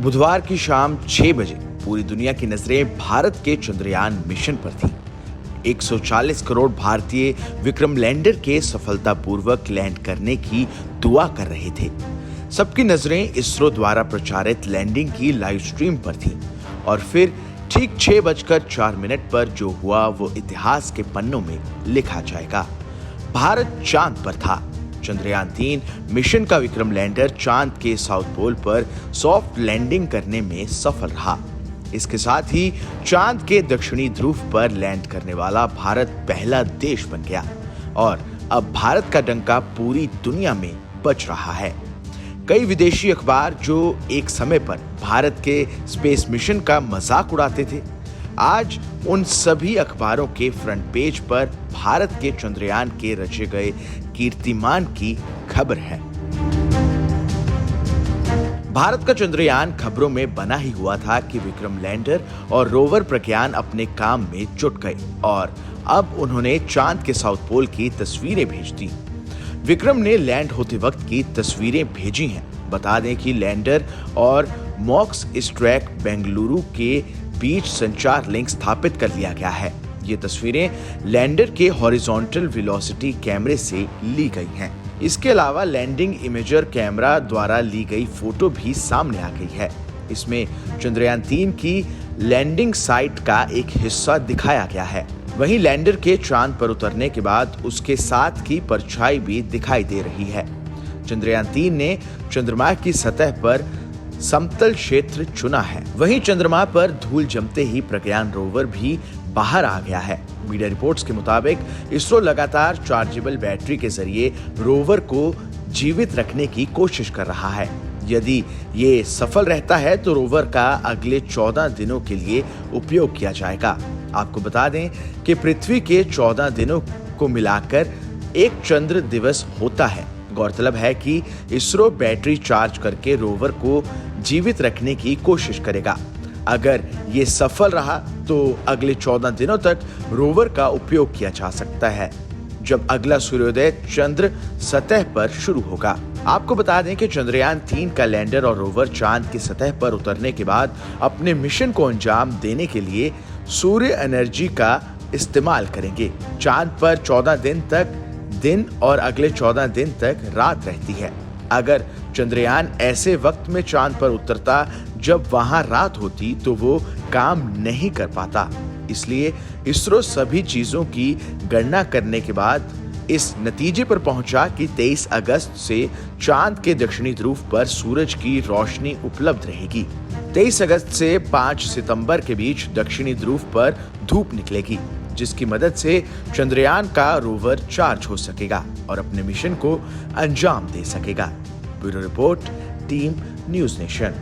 बुधवार की शाम 6 बजे पूरी दुनिया की नजरें भारत के चंद्रयान मिशन पर थी। 140 करोड़ भारतीय विक्रम लैंडर के सफलतापूर्वक लैंड करने की दुआ कर रहे थे। सबकी नजरें इसरो द्वारा प्रचारित लैंडिंग की लाइव स्ट्रीम पर थी और फिर ठीक 6:04 पर जो हुआ वो इतिहास के पन्नों में लिखा जाएगा। भारत चांद पर था। चंद्रयान 3 मिशन का विक्रम लैंडर चांद के साउथ पोल पर सॉफ्ट लैंडिंग करने में सफल रहा। इसके साथ ही चांद के दक्षिणी ध्रुव पर लैंड करने वाला भारत पहला देश बन गया और अब भारत का डंका पूरी दुनिया में बज रहा है। कई विदेशी अखबार जो एक समय पर भारत के स्पेस मिशन का मजाक उड़ाते थे, आज उन सभी अखबारों के फ्रंट पेज पर भारत के चंद्रयान के रचे गए कीर्तिमान की खबर है। भारत का चंद्रयान खबरों में बना ही हुआ था कि विक्रम लैंडर और रोवर प्रज्ञान अपने काम में जुट गए और अब उन्होंने चांद के साउथ पोल की तस्वीरें भेज दी। विक्रम ने लैंड होते वक्त की तस्वीरें भेजी हैं। बता दें कि लैंडर और मॉक्स स्ट्रैक बेंगलुरु के बीच संचार लिंक स्थापित कर लिया गया है। ये तस्वीरें लैंडर के हॉरिजॉन्टल वेलोसिटी कैमरे से ली गई हैं। इसके अलावा लैंडिंग इमेजर कैमरा द्वारा ली गई फोटो भी सामने आ गई है। इसमें चंद्रयान 3 की लैंडिंग साइट का एक हिस्सा दिखाया गया है। वहीं लैंडर के चांद पर उतरने के बाद उसके साथ की परछाई भी दिखाई दे रही है। चंद्रयान 3 ने चंद्रमा की सतह पर समतल क्षेत्र चुना है। वहीं चंद्रमा पर धूल जमते ही प्रज्ञान रोवर भी बाहर आ गया है। मीडिया रिपोर्ट्स के मुताबिक इसरो लगातार चार्जेबल बैटरी के जरिए रोवर को जीवित रखने की कोशिश कर रहा है। यदि ये सफल रहता है तो रोवर का अगले 14 दिनों के लिए उपयोग किया जाएगा। आपको बता दें कि पृथ्वी के 14 दिनों को मिलाकर एक चंद्र दिवस होता है। गौरतलब है कि इसरो बैटरी चार्ज करके रोवर को जीवित रखने की कोशिश करेगा। अगर ये सफल रहा तो अगले 14 दिनों तक रोवर का उपयोग किया जा सकता है, जब अगला सूर्योदय चंद्र सतह पर शुरू होगा। आपको बता दें कि चंद्रयान 3 का लैंडर और रोवर चांद की सतह पर उतरने के बाद अपने मिशन को अंजाम देने के लिए सूर्य एनर्जी का इस्तेमाल करेंगे। चांद पर 14 दिन तक दिन और अगले 14 दिन तक रात रहती है। अगर चंद्रयान ऐसे वक्त में चांद पर उतरता जब वहां रात होती तो वो काम नहीं कर पाता। इसलिए इसरो सभी चीजों की गणना करने के बाद इस नतीजे पर पहुंचा कि 23 अगस्त से चांद के दक्षिणी ध्रुव पर सूरज की रोशनी उपलब्ध रहेगी। 23 अगस्त से 5 सितंबर के बीच दक्षिणी ध्रुव पर धूप निकलेगी, जिसकी मदद से चंद्रयान का रोवर चार्ज हो सकेगा और अपने मिशन को अंजाम दे सकेगा। Bureau report, team news nation.